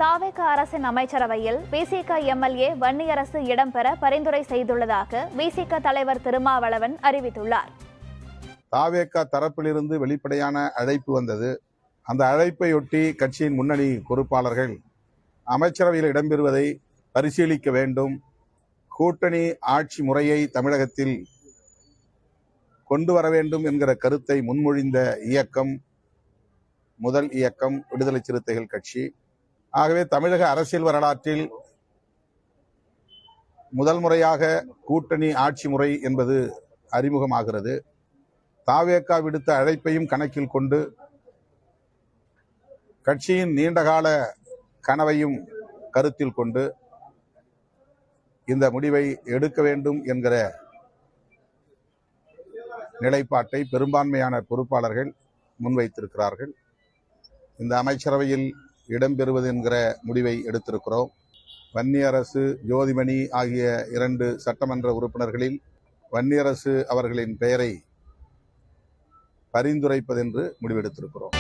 தாவேக அரசின் அமைச்சரவையில் விசிக எம்எல்ஏ வன்னியரசு இடம்பெற பரிந்துரை செய்துள்ளதாக விசிக தலைவர் திருமாவளவன் அறிவித்துள்ளார். தாவேக தரப்பிலிருந்து வெளிப்படையான அழைப்பு வந்தது. அந்த அழைப்பையொட்டி கட்சியின் முன்னணி பொறுப்பாளர்கள் அமைச்சரவையில் இடம்பெறுவதை பரிசீலிக்க வேண்டும், கூட்டணி ஆட்சி முறையை தமிழகத்தில் கொண்டு வர வேண்டும் என்கிற கருத்தை முன்மொழிந்த இயக்கம் முதல் இயக்கம் விடுதலை சிறுத்தைகள் கட்சி. ஆகவே தமிழக அரசியல் வரலாற்றில் முதல் முறையாக கூட்டணி ஆட்சி முறை என்பது அறிமுகமாகிறது. தாவேகா விடுத்த அழைப்பையும் கணக்கில் கொண்டு கட்சியின் நீண்டகால கனவையும் கருத்தில் கொண்டு இந்த முடிவை எடுக்க வேண்டும் என்கிற நிலைப்பாட்டை பெரும்பான்மையான பொறுப்பாளர்கள் முன்வைத்திருக்கிறார்கள். இந்த அமைச்சரவையில் இடம்பெறுவது என்கிற முடிவை எடுத்திருக்கிறோம். வன்னியரசு, ஜோதிமணி ஆகிய 2 சட்டமன்ற உறுப்பினர்களில் வன்னியரசு அவர்களின் பெயரை பரிந்துரைப்பதென்று முடிவெடுத்திருக்கிறோம்.